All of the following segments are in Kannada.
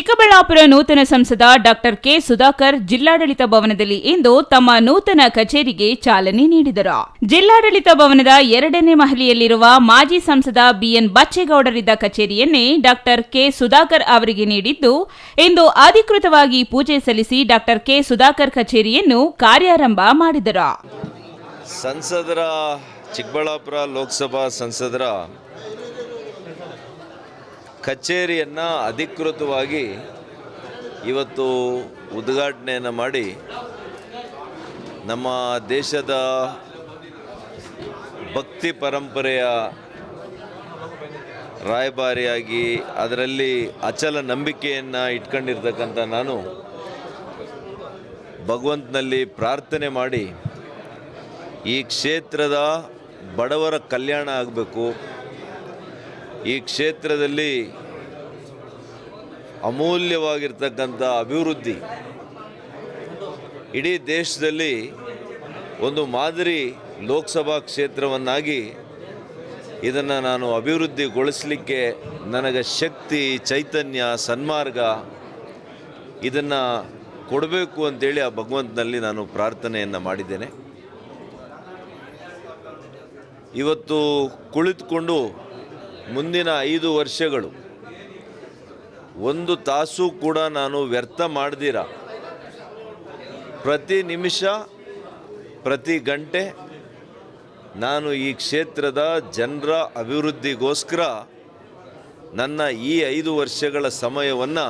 ಚಿಕ್ಕಬಳ್ಳಾಪುರ ನೂತನ ಸಂಸದ ಡಾಕ್ಟರ್ ಕೆ ಸುಧಾಕರ್ ಜಿಲ್ಲಾಡಳಿತ ಭವನದಲ್ಲಿ ಇಂದು ತಮ್ಮ ನೂತನ ಕಚೇರಿಗೆ ಚಾಲನೆ ನೀಡಿದರು. ಜಿಲ್ಲಾಡಳಿತ ಭವನದ 2ನೇ ಮಹಡಿಯಲ್ಲಿರುವ ಮಾಜಿ ಸಂಸದ ಬಿಎನ್ ಬಚ್ಚೇಗೌಡರಿದ್ದ ಕಚೇರಿಯನ್ನೇ ಡಾಕ್ಟರ್ ಕೆ ಸುಧಾಕರ್ ಅವರಿಗೆ ನೀಡಿದ್ದು, ಇಂದು ಅಧಿಕೃತವಾಗಿ ಪೂಜೆ ಸಲ್ಲಿಸಿ ಡಾಕ್ಟರ್ ಕೆ ಸುಧಾಕರ್ ಕಚೇರಿಯನ್ನು ಕಾರ್ಯಾರಂಭ ಮಾಡಿದರು. ಸಂಸದರ ಚಿಕ್ಕಬಳ್ಳಾಪುರ ಲೋಕಸಭಾ ಸಂಸದರ ಕಚೇರಿಯನ್ನು ಅಧಿಕೃತವಾಗಿ ಇವತ್ತು ಉದ್ಘಾಟನೆಯನ್ನು ಮಾಡಿ ನಮ್ಮ ದೇಶದ ಭಕ್ತಿ ಪರಂಪರೆಯ ರಾಯಭಾರಿಯಾಗಿ ಅದರಲ್ಲಿ ಅಚಲ ನಂಬಿಕೆಯನ್ನು ಇಟ್ಕೊಂಡಿರ್ತಕ್ಕಂಥ ನಾನು ಭಗವಂತನಲ್ಲಿ ಪ್ರಾರ್ಥನೆ ಮಾಡಿ ಈ ಕ್ಷೇತ್ರದ ಬಡವರ ಕಲ್ಯಾಣ ಆಗಬೇಕು, ಈ ಕ್ಷೇತ್ರದಲ್ಲಿ ಅಮೂಲ್ಯವಾಗಿರ್ತಕ್ಕಂಥ ಅಭಿವೃದ್ಧಿ ಇಡೀ ದೇಶದಲ್ಲಿ ಒಂದು ಮಾದರಿ ಲೋಕಸಭಾ ಕ್ಷೇತ್ರವನ್ನಾಗಿ ಇದನ್ನು ನಾನು ಅಭಿವೃದ್ಧಿಗೊಳಿಸಲಿಕ್ಕೆ ನನಗೆ ಶಕ್ತಿ, ಚೈತನ್ಯ, ಸನ್ಮಾರ್ಗ ಇದನ್ನು ಕೊಡಬೇಕು ಅಂತೇಳಿ ಆ ಭಗವಂತನಲ್ಲಿ ನಾನು ಪ್ರಾರ್ಥನೆಯನ್ನು ಮಾಡಿದ್ದೇನೆ. ಇವತ್ತು ಕುಳಿತುಕೊಂಡು ಮುಂದಿನ 5 ವರ್ಷಗಳು ಒಂದು ತಾಸು ಕೂಡ ನಾನು ವ್ಯರ್ಥ ಮಾಡ್ದಿರ ಪ್ರತಿ ನಿಮಿಷ ಪ್ರತಿ ಗಂಟೆ ನಾನು ಈ ಕ್ಷೇತ್ರದ ಜನರ ಅಭಿವೃದ್ಧಿಗೋಸ್ಕರ ನನ್ನ ಈ 5 ವರ್ಷಗಳ ಸಮಯವನ್ನು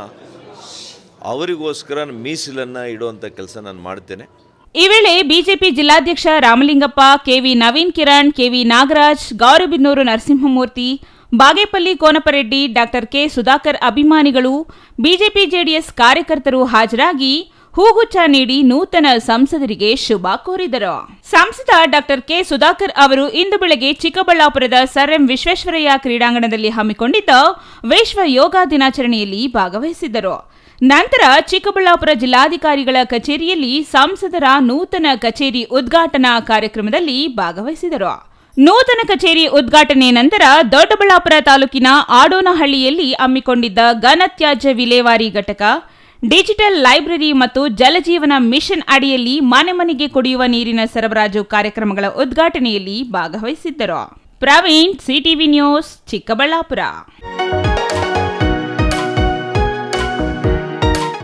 ಅವರಿಗೋಸ್ಕರ ಮೀಸಲನ್ನು ಇಡುವಂಥ ಕೆಲಸ ನಾನು ಮಾಡ್ತೇನೆ. ಈ ವೇಳೆ ಬಿಜೆಪಿ ಜಿಲ್ಲಾಧ್ಯಕ್ಷ Ramalingappa, KV Naveen Kiran, KV Nagaraj, Gauribidanur Narasimhamurthy, Bagepalli Konappareddy, doctor K Sudhakar ಅಭಿಮಾನಿಗಳು, ಬಿಜೆಪಿ ಜೆಡಿಎಸ್ ಕಾರ್ಯಕರ್ತರು ಹಾಜರಾಗಿ ಹೂಗುಚ್ಛ ನೀಡಿ ನೂತನ ಸಂಸದರಿಗೆ ಶುಭ ಕೋರಿದರು. ಸಂಸದ ಡಾಕ್ಟರ್ ಕೆ ಸುಧಾಕರ್ ಅವರು ಇಂದು ಬೆಳಗ್ಗೆ ಚಿಕ್ಕಬಳ್ಳಾಪುರದ ಸರ್ ಎಂ ವಿಶ್ವೇಶ್ವರಯ್ಯ ಕ್ರೀಡಾಂಗಣದಲ್ಲಿ ಹಮ್ಮಿಕೊಂಡಿದ್ದ ವಿಶ್ವ ಯೋಗ ದಿನಾಚರಣೆಯಲ್ಲಿ ಭಾಗವಹಿಸಿದ್ದರು. ನಂತರ ಚಿಕ್ಕಬಳ್ಳಾಪುರ ಜಿಲ್ಲಾಧಿಕಾರಿಗಳ ಕಚೇರಿಯಲ್ಲಿ ಸಂಸದರ ನೂತನ ಕಚೇರಿ ಉದ್ಘಾಟನಾ ಕಾರ್ಯಕ್ರಮದಲ್ಲಿ ಭಾಗವಹಿಸಿದರು. ನೂತನ ಕಚೇರಿ ಉದ್ಘಾಟನೆ ನಂತರ ದೊಡ್ಡಬಳ್ಳಾಪುರ ತಾಲೂಕಿನ ಆಡೋನಹಳ್ಳಿಯಲ್ಲಿ ಹಮ್ಮಿಕೊಂಡಿದ್ದ ಘನತ್ಯಾಜ್ಯ ವಿಲೇವಾರಿ ಘಟಕ, ಡಿಜಿಟಲ್ ಲೈಬ್ರರಿ ಮತ್ತು ಜಲಜೀವನ ಮಿಷನ್ ಅಡಿಯಲ್ಲಿ ಮನೆ ಮನೆಗೆ ಕುಡಿಯುವ ನೀರಿನ ಸರಬರಾಜು ಕಾರ್ಯಕ್ರಮಗಳ ಉದ್ಘಾಟನೆಯಲ್ಲಿ ಭಾಗವಹಿಸಿದ್ದರು. Praveen, CTV news, Chikkaballapur.